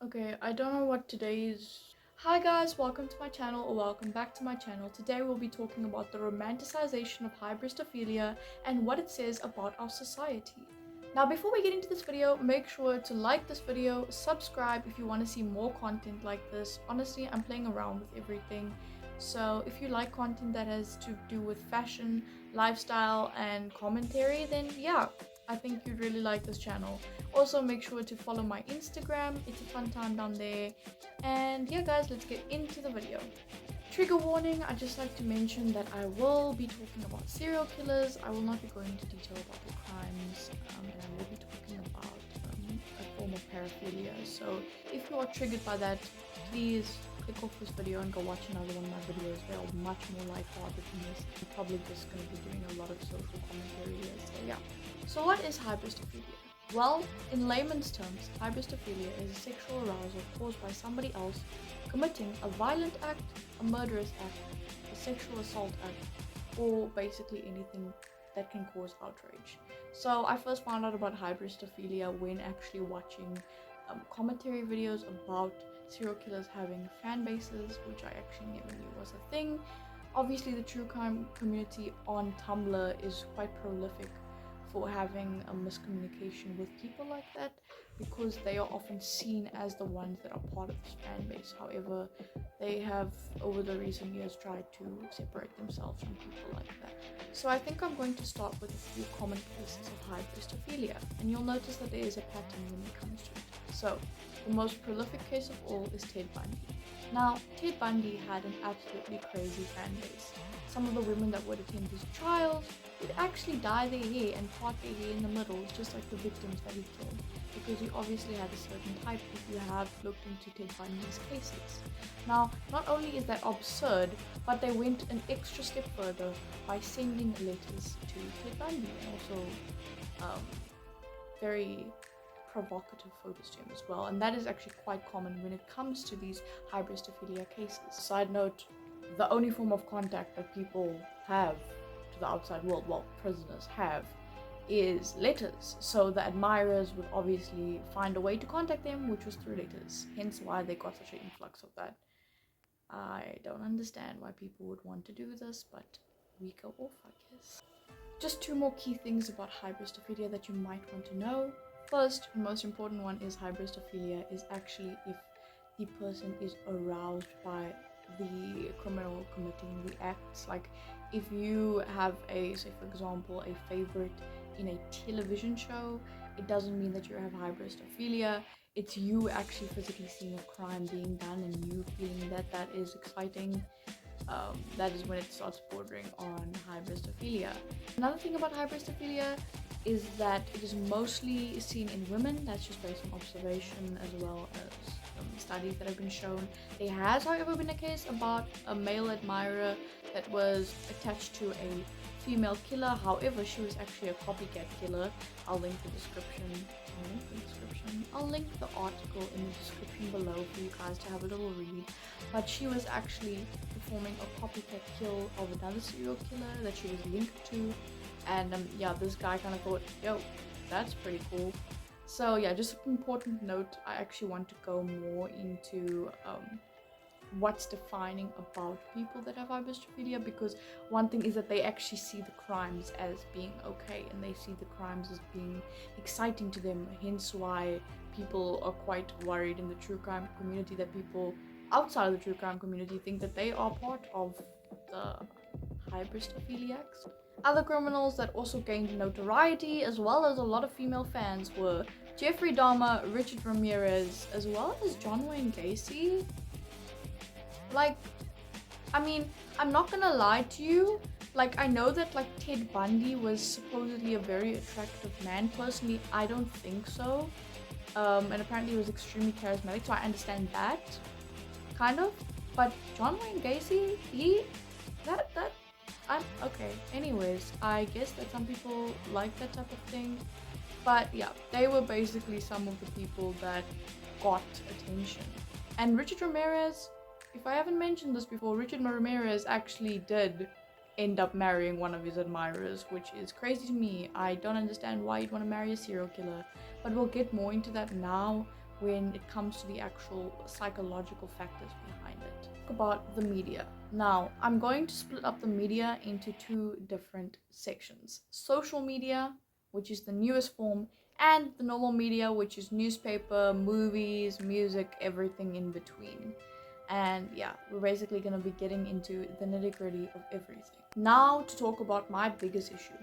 Okay, I don't know what today's... Hi guys, welcome to my channel or welcome back to my channel. Today we'll be talking about the romanticization of hybristophilia and what it says about our society. Now before we get into this video, make sure to like this video, subscribe if you want to see more content like this. Honestly, I'm playing around with everything. So if you like content that has to do with fashion, lifestyle and commentary, then yeah, I think you'd really like this channel. Also make sure to follow my Instagram, it's a fun time down there. And yeah guys, let's get into the video. Trigger warning, I'd just like to mention that I will be talking about serial killers. I will not be going into detail about the crimes, and I will be talking about a form of paraphilia. So if you are triggered by that, please click off this video and go watch another one of my videos. They are much more lighthearted than this. I'm probably just going to be doing a lot of social commentary here, so yeah. So what is hybristophilia? Well, in layman's terms, hybristophilia is a sexual arousal caused by somebody else committing a violent act, a murderous act, a sexual assault act, or basically anything that can cause outrage. So I first found out about hybristophilia when actually watching commentary videos about serial killers having fan bases, which I actually never knew was a thing. Obviously, the true crime community on Tumblr is quite prolific for having a miscommunication with people like that, because they are often seen as the ones that are part of this fan base. However, they have over the recent years tried to separate themselves from people like that. So I think I'm going to start with a few common cases of hybristophilia, and you'll notice that there is a pattern when it comes to it. So the most prolific case of all is Ted Bundy. Now, Ted Bundy had an absolutely crazy fan base. Some of the women that would attend his trials would actually dye their hair and part their hair in the middle, just like the victims that he killed, because he obviously had a certain type if you have looked into Ted Bundy's cases. Now, not only is that absurd, but they went an extra step further by sending letters to Ted Bundy, and also very provocative photos to him as well, and that is actually quite common when it comes to these hybristophilia cases. Side note, the only form of contact that people have to the outside world, well, prisoners have, is letters. So the admirers would obviously find a way to contact them, which was through letters, hence why they got such an influx of that. I don't understand why people would want to do this, but we go off, I guess. Just two more key things about hybristophilia that you might want to know. First and most important one is hybristophilia is actually if the person is aroused by the criminal committing the acts. Like if you have a, say for example, a favorite in a television show, it doesn't mean that you have hybristophilia. It's you actually physically seeing a crime being done and you feeling that that is exciting. That is when it starts bordering on hybristophilia. Another thing about hybristophilia is that it is mostly seen in women. That's just based on observation as well as studies that have been shown. There has, however, been a case about a male admirer that was attached to a female killer. However, she was actually a copycat killer. I'll link the article in the description below for you guys to have a little read. But she was actually performing a copycat kill of another serial killer that she was linked to. And yeah, this guy kind of thought, yo, that's pretty cool. So yeah, just an important note, I actually want to go more into what's defining about people that have hybristophilia, because one thing is that they actually see the crimes as being okay and they see the crimes as being exciting to them, hence why people are quite worried in the true crime community that people outside of the true crime community think that they are part of the hybristophiliacs. Other criminals that also gained notoriety as well as a lot of female fans were Jeffrey Dahmer, Richard Ramirez, as well as John Wayne Gacy. Like, I mean, I'm not gonna lie to you, like, I know that like Ted Bundy was supposedly a very attractive man. Personally, I don't think so. And apparently he was extremely charismatic, so I understand that, kind of. But John Wayne Gacy, I'm okay. Anyways, I guess that some people like that type of thing. But yeah, they were basically some of the people that got attention. And Richard Ramirez, if I haven't mentioned this before, Richard Ramirez actually did end up marrying one of his admirers, which is crazy to me. I don't understand why you'd want to marry a serial killer, but we'll get more into that now when it comes to the actual psychological factors behind it. Talk about the media. Now, I'm going to split up the media into two different sections. Social media, which is the newest form, and the normal media, which is newspaper, movies, music, everything in between. And yeah, we're basically going to be getting into the nitty-gritty of everything. Now to talk about my biggest issue.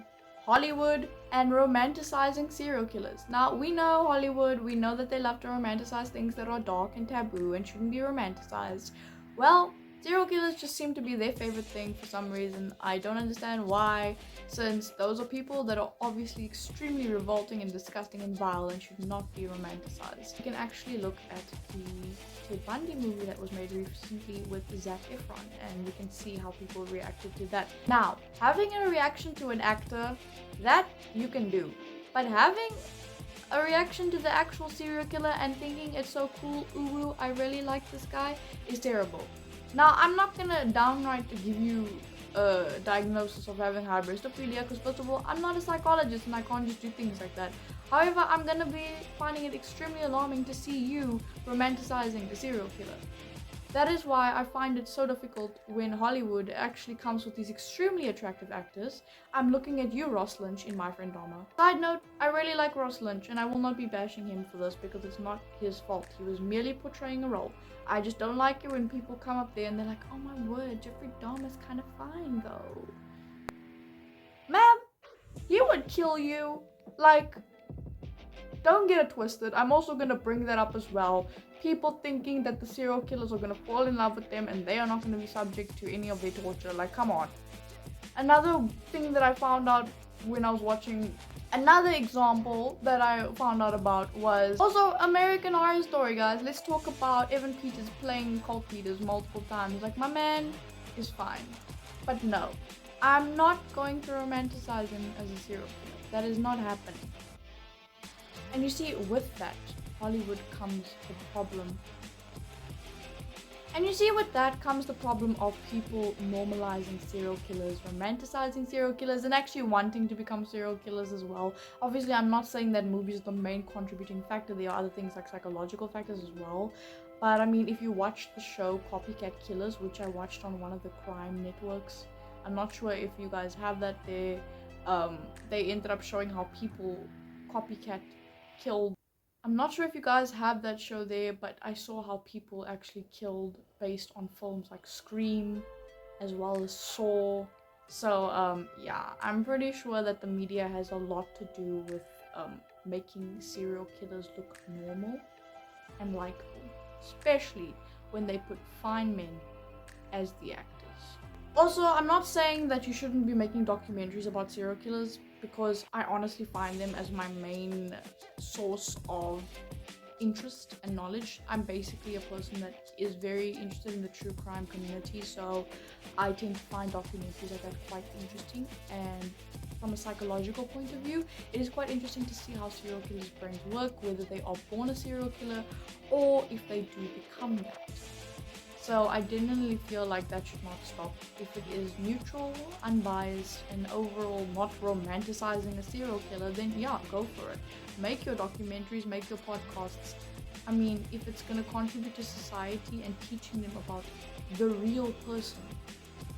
Hollywood and romanticizing serial killers. Now, we know Hollywood, we know that they love to romanticize things that are dark and taboo and shouldn't be romanticized. Well, serial killers just seem to be their favorite thing for some reason. I don't understand why, since those are people that are obviously extremely revolting and disgusting and vile and should not be romanticized. You can actually look at the Ted Bundy movie that was made recently with Zac Efron, and we can see how people reacted to that. Now, having a reaction to an actor, that you can do, but having a reaction to the actual serial killer and thinking it's so cool, ooh, I really like this guy, is terrible. Now, I'm not gonna downright to give you a diagnosis of having hybristophilia, because first of all, I'm not a psychologist and I can't just do things like that. However, I'm gonna be finding it extremely alarming to see you romanticizing a serial killer. That is why I find it so difficult when Hollywood actually comes with these extremely attractive actors. I'm looking at you, Ross Lynch, in My Friend Dharma. Side note, I really like Ross Lynch, and I will not be bashing him for this because it's not his fault. He was merely portraying a role. I just don't like it when people come up there and they're like, oh my word, Jeffrey Dahmer's kind of fine though. Ma'am, he would kill you. Like, don't get it twisted. I'm also gonna bring that up as well. People thinking that the serial killers are gonna fall in love with them and they are not gonna be subject to any of their torture. Like, come on. Another thing that I found out when I was watching, another example that I found out about was also American Horror Story, guys. Let's talk about Evan Peters playing Colt Peters multiple times. Like, my man is fine. But no, I'm not going to romanticize him as a serial killer. That is not happening. And you see, with that, Hollywood comes the problem. And you see, with that comes the problem of people normalizing serial killers, romanticizing serial killers, and actually wanting to become serial killers as well. Obviously, I'm not saying that movies are the main contributing factor. There are other things like psychological factors as well. But I mean, if you watch the show Copycat Killers, which I watched on one of the crime networks, I'm not sure if you guys have that there. They ended up showing how people copycat killed. I'm not sure if you guys have that show there, but I saw how people actually killed based on films like Scream as well as Saw. So yeah, I'm pretty sure that the media has a lot to do with making serial killers look normal and likable, especially when they put fine men as the actors. Also, I'm not saying that you shouldn't be making documentaries about serial killers, because I honestly find them as my main source of interest and knowledge. I'm basically a person that is very interested in the true crime community, so I tend to find documentaries like that quite interesting. And from a psychological point of view, it is quite interesting to see how serial killers' brains work, whether they are born a serial killer or if they do become that. So I genuinely feel like that should not stop. If it is neutral, unbiased, and overall not romanticizing a serial killer, then yeah, go for it. Make your documentaries, make your podcasts. I mean, if it's going to contribute to society and teaching them about the real person,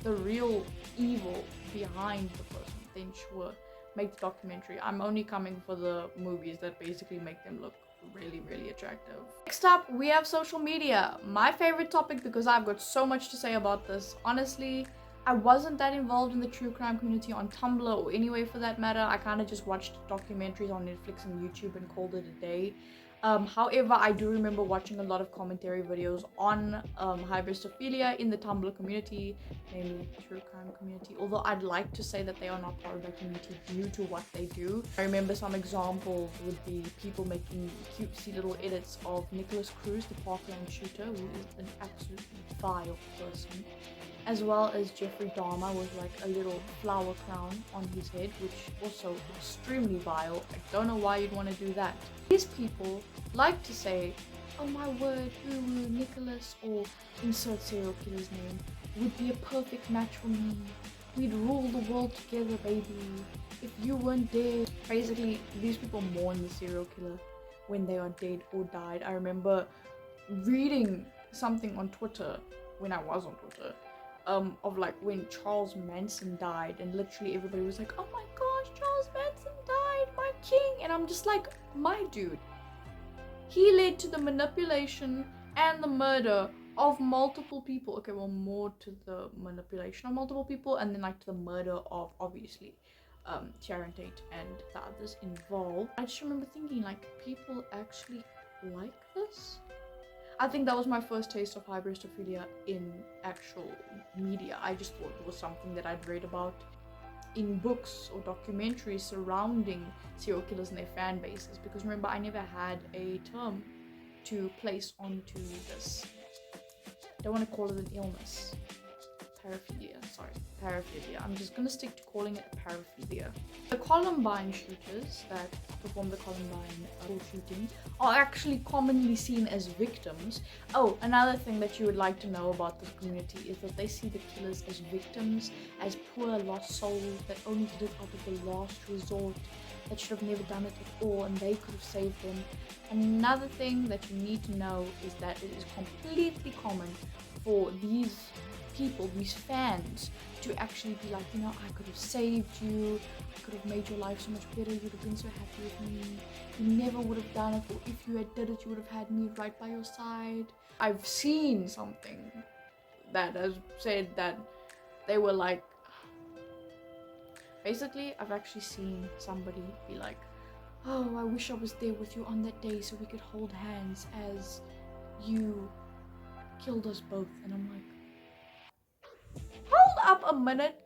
the real evil behind the person, then sure, make the documentary. I'm only coming for the movies that basically make them look really attractive. Next up, we have social media. My favorite topic, because I've got so much to say about this. Honestly, I wasn't that involved in the true crime community on Tumblr or anyway for that matter. I kind of just watched documentaries on Netflix and YouTube and called it a day. However, I do remember watching a lot of commentary videos on hybristophilia in the Tumblr community, namely the true crime community, although I'd like to say that they are not part of that community due to what they do. I remember some examples would be people making cutesy little edits of Nicholas Cruz, the Parkland shooter, who is an absolutely vile person, as well as Jeffrey Dahmer with like a little flower crown on his head, which also extremely vile. I don't know why you'd want to do that. These people like to say, oh my word, woo Nicholas, or insert serial killer's name, would be a perfect match for me. We'd rule the world together, baby. If you weren't dead. Basically, these people mourn the serial killer. when they are dead or died. I remember reading something on Twitter when I was on Twitter, of like when Charles Manson died, and literally everybody was like, oh my gosh, Charles Manson died, my king. And I'm just like, my dude, he led to the manipulation and the murder of multiple people. Okay, well, more to the manipulation of multiple people, and then like to the murder of, obviously, Sharon Tate and the others involved. I just remember thinking, like, people actually like this? I think that was my first taste of hybristophilia in actual media. I just thought it was something that I'd read about in books or documentaries surrounding serial killers and their fan bases, because remember, I never had a term to place onto this. I don't want to call it an illness. Paraphilia. I'm just gonna stick to calling it paraphilia. The Columbine shooters that performed the Columbine school shooting are actually commonly seen as victims. Oh, another thing that you would like to know about this community is that they see the killers as victims, as poor lost souls that only did it out of the last resort, that should have never done it at all, and they could have saved them. Another thing that you need to know is that it is completely common for these people, these fans, to actually be like, you know, I could have saved you, I could have made your life so much better, you would have been so happy with me, you never would have done it, or if you had did it, you would have had me right by your side. I've seen something that has said that they were like, basically, I've actually seen somebody be like, oh, I wish I was there with you on that day so we could hold hands as you killed us both. And I'm like, hold up a minute.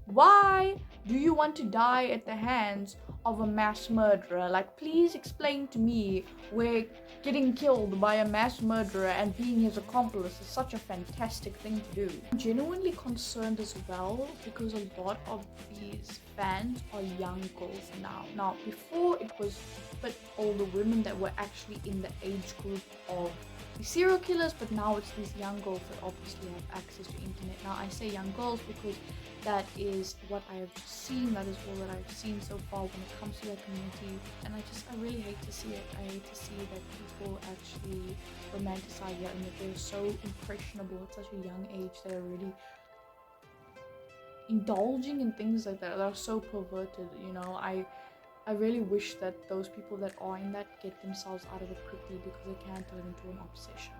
Why do you want to die at the hands of a mass murderer? Like, please explain to me where getting killed by a mass murderer and being his accomplice is such a fantastic thing to do. I'm genuinely concerned as well because a lot of these fans are young girls now. Now, before it was a bit older women that were actually in the age group of serial killers, but now it's these young girls that obviously have access to internet. Now I say young girls because that is what I have seen, that is all that I've seen so far when it comes to that community, and I really hate to see it. I hate to see that people actually romanticize it and that they're so impressionable at such a young age. They're already indulging in things like that are so perverted, you know. I really wish that those people that are in that get themselves out of it quickly, because it can turn into an obsession.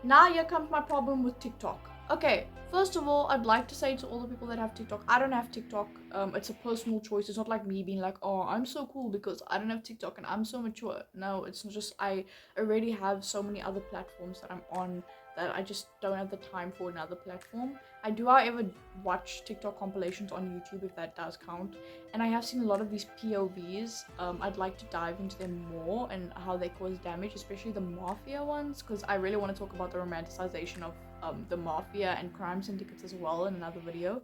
Now here comes my problem with TikTok. Okay, first of all, I'd like to say to all the people that have TikTok, I don't have TikTok. It's a personal choice. It's not like me being like, oh, I'm so cool because I don't have TikTok and I'm so mature. No, it's just I already have so many other platforms that I'm on that I just don't have the time for another platform. I do, however, watch TikTok compilations on YouTube, if that does count, and I have seen a lot of these POVs. I'd like to dive into them more and how they cause damage, especially the mafia ones, because I really want to talk about the romanticization of the mafia and crime syndicates as well in another video.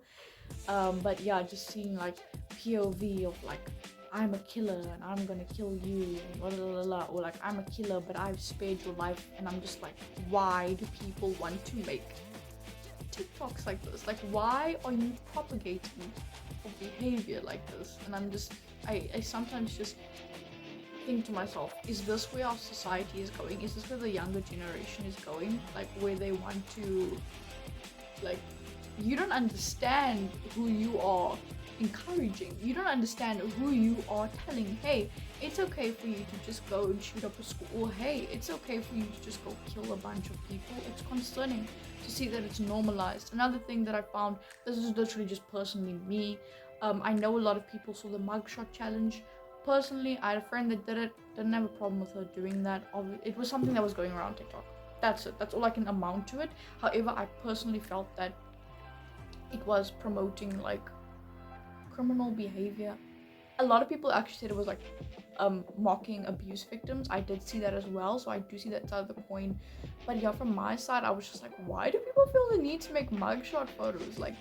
But yeah, just seeing like POV of like, I'm a killer and I'm gonna kill you, and blah, blah, blah, blah, or like, I'm a killer but I've spared your life, and I'm just like, why do people want to make TikToks like this? Like, why are you propagating a behavior like this? And I'm just, I sometimes just think to myself, is this where our society is going? Is this where the younger generation is going? Like, where they want to, like, you don't understand who you are encouraging. You don't understand who you are telling, hey, it's okay for you to just go and shoot up a school, or hey, it's okay for you to just go kill a bunch of people. It's concerning to see that it's normalized. Another thing that I found, this is literally just personally me, I know a lot of people saw the mugshot challenge. Personally, I had a friend that did it, didn't have a problem with her doing that. It was something that was going around TikTok. That's it. That's all I can amount to it. However, I personally felt that it was promoting like criminal behavior. A lot of people actually said it was like mocking abuse victims. I did see that as well, so I do see that side of the coin. But yeah, from my side, I was just like, why do people feel the need to make mugshot photos? Like,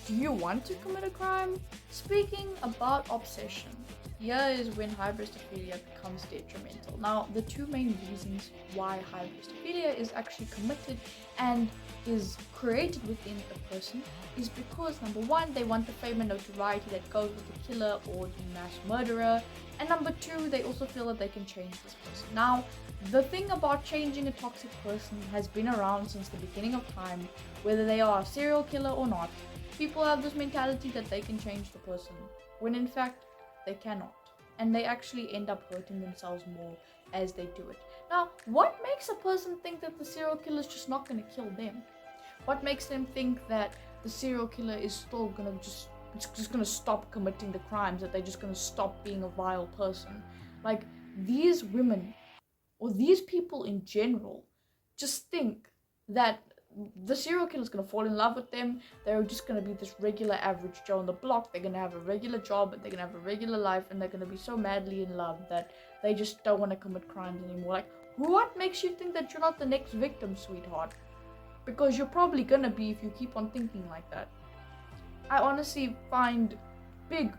do you want to commit a crime? Speaking about obsession, Here is when hybristophilia becomes detrimental. Now, the two main reasons why hybristophilia is actually committed and is created within a person is because, number one, they want the fame and notoriety that goes with the killer or the mass murderer, and number two, they also feel that they can change this person. Now, the thing about changing a toxic person has been around since the beginning of time, whether they are a serial killer or not. People have this mentality that they can change the person, when in fact, they cannot, and they actually end up hurting themselves more as they do it. Now, what makes a person think that the serial killer is just not going to kill them? What makes them think that the serial killer is still going to just going to stop committing the crimes, that they're just going to stop being a vile person? Like, these women or these people in general just think that the serial killer is going to fall in love with them. They're just going to be this regular average Joe on the block. They're going to have a regular job, they're going to have a regular life, and they're going to be so madly in love that they just don't want to commit crimes anymore. Like, what makes you think that you're not the next victim, sweetheart? Because you're probably going to be if you keep on thinking like that. I honestly find big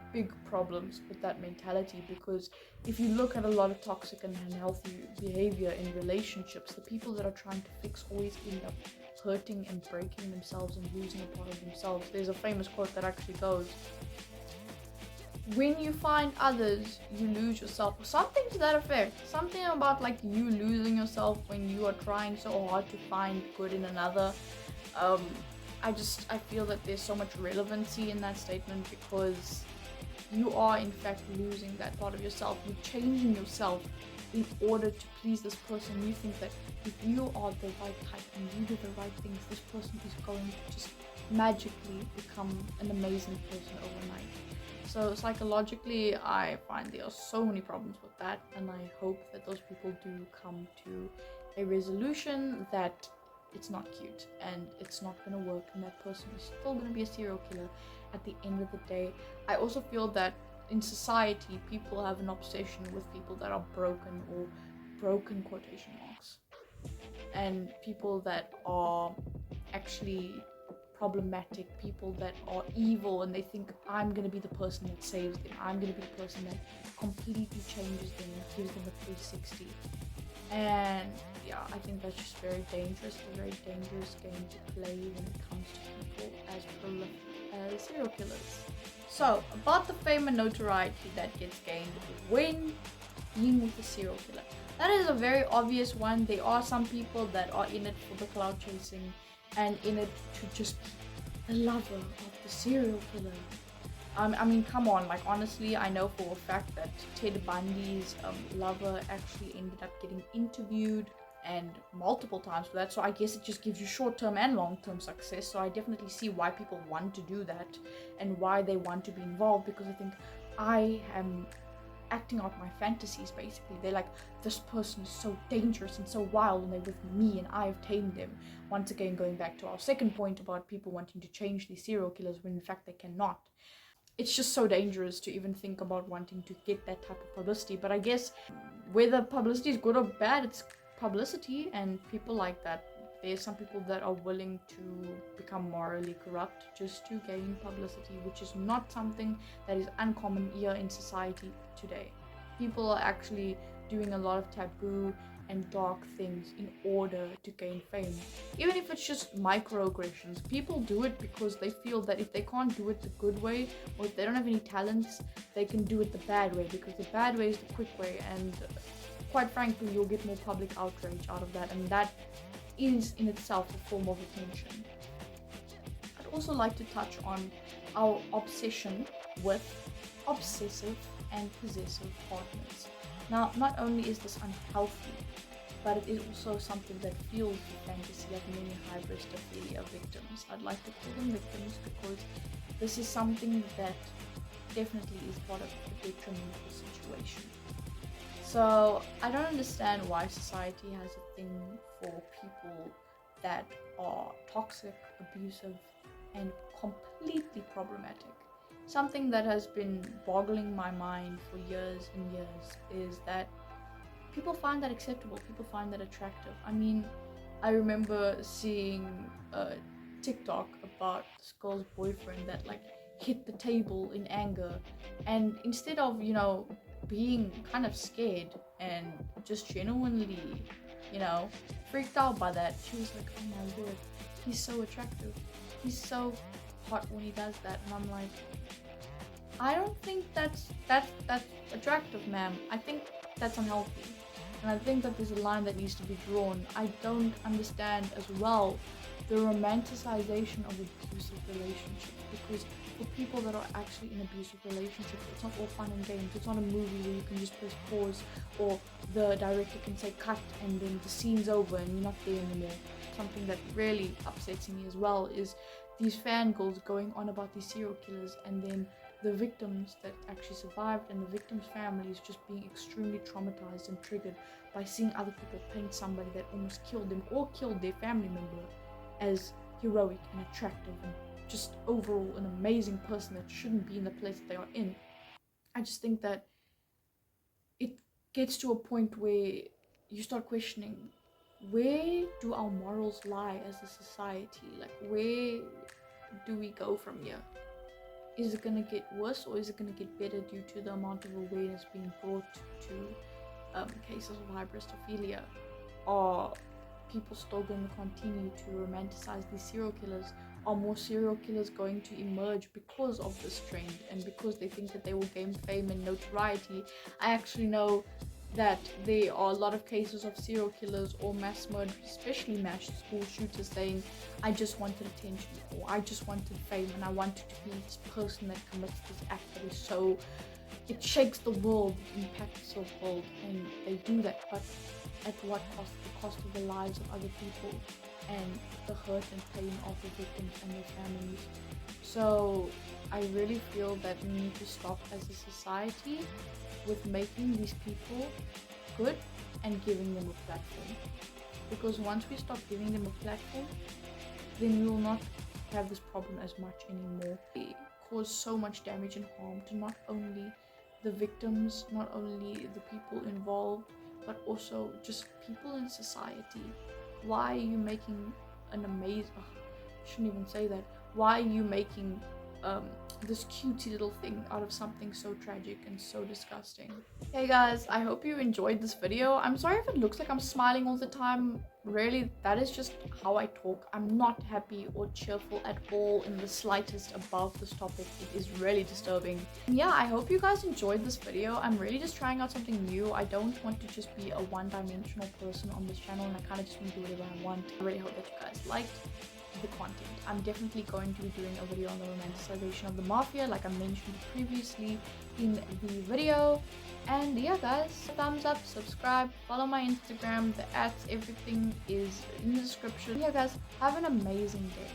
problems with that mentality, because if you look at a lot of toxic and unhealthy behavior in relationships, the people that are trying to fix always end up hurting and breaking themselves and losing a part of themselves. There's a famous quote that actually goes, when you find others, you lose yourself, or something to that effect. Something about like you losing yourself when you are trying so hard to find good in another. I feel that there's so much relevancy in that statement, because you are in fact losing that part of yourself. You're changing yourself in order to please this person. You think that if you are the right type and you do the right things, this person is going to just magically become an amazing person overnight. So psychologically, I find there are so many problems with that, and I hope that those people do come to a resolution that it's not cute and it's not going to work, and that person is still going to be a serial killer at the end of the day. I also feel that in society, people have an obsession with people that are broken, or broken quotation marks, and people that are actually problematic, people that are evil, and they think, I'm going to be the person that saves them, I'm going to be the person that completely changes them and gives them a 360. And yeah, I think that's just very dangerous, a very dangerous game to play when it comes to people as prolific as serial killers. So, about the fame and notoriety that gets gained when being with a serial killer. That is a very obvious one. There are some people that are in it for the cloud chasing and in it to just be the lover of the serial killer. I mean, come on, like, honestly, I know for a fact that Ted Bundy's lover actually ended up getting interviewed, and multiple times for that, so I guess it just gives you short-term and long-term success. So I definitely see why people want to do that and why they want to be involved, because I think I am acting out my fantasies. Basically, they're like, this person is so dangerous and so wild, and they're with me and I have tamed them. Once again, going back to our second point about people wanting to change these serial killers when in fact they cannot. It's just so dangerous to even think about wanting to get that type of publicity. But I guess whether publicity is good or bad, it's publicity, and people like that. There's some people that are willing to become morally corrupt just to gain publicity, which is not something that is uncommon here in society today. People are actually doing a lot of taboo and dark things in order to gain fame. Even if it's just microaggressions, people do it because they feel that if they can't do it the good way, or if they don't have any talents, they can do it the bad way, because the bad way is the quick way, and quite frankly, you'll get more public outrage out of that, and that is in itself a form of attention. I'd also like to touch on our obsession with obsessive and possessive partners. Now, not only is this unhealthy, but it is also something that fuels the fantasy of many hybristophilia victims. I'd like to call them victims because this is something that definitely is part of a detrimental situation. So I don't understand why society has a thing for people that are toxic, abusive, and completely problematic. Something that has been boggling my mind for years and years is that people find that acceptable, people find that attractive. I mean, I remember seeing a TikTok about this girl's boyfriend that, like, hit the table in anger. And instead of, being kind of scared and just genuinely, freaked out by that, she was like, oh my word, he's so attractive. He's so hot when he does that. And I'm like, I don't think that's attractive, ma'am. I think that's unhealthy. And I think that there's a line that needs to be drawn. I don't understand as well the romanticization of abusive relationships, because for people that are actually in abusive relationships, it's not all fun and games. It's not a movie where you can just press pause or the director can say cut and then the scene's over and you're not there anymore. Something that really upsets me as well is these fangirls going on about these serial killers, and then the victims that actually survived and the victims' families just being extremely traumatized and triggered by seeing other people paint somebody that almost killed them or killed their family member as heroic and attractive and just overall an amazing person that shouldn't be in the place that they are in. I just think that it gets to a point where you start questioning, where do our morals lie as a society? Like, where do we go from here? Is it gonna get worse or is it gonna get better due to the amount of awareness being brought to cases of hybristophilia? Are people still going to continue to romanticize these serial killers? Are more serial killers going to emerge because of this trend and because they think that they will gain fame and notoriety? I actually know that there are a lot of cases of serial killers or mass murderers, especially mass school shooters, saying, I just wanted attention, or I just wanted fame, and I wanted to be this person that commits this act that is so, it shakes the world, it impacts the world, and they do that, but at what cost? The cost of the lives of other people and the hurt and pain of the victims and their families. So I really feel that we need to stop as a society with making these people good and giving them a platform, because once we stop giving them a platform, then we will not have this problem as much anymore. They cause so much damage and harm to not only the victims, not only the people involved, but also just people in society. Why are you making an amazing, shouldn't even say that, why are you making this cutesy little thing out of something so tragic and so disgusting? Hey guys, I hope you enjoyed this video. I'm sorry if it looks like I'm smiling all the time. Really, that is just how I talk. I'm not happy or cheerful at all in the slightest about this topic. It is really disturbing. And yeah, I hope you guys enjoyed this video. I'm really just trying out something new. I don't want to just be a one-dimensional person on this channel, and I kind of just want to do whatever I want. I really hope that you guys liked the content. I'm definitely going to be doing a video on the romanticization of the mafia, like I mentioned previously in the video. And yeah guys, thumbs up, subscribe, follow my Instagram, the ads, everything is in the description. Yeah guys, have an amazing day.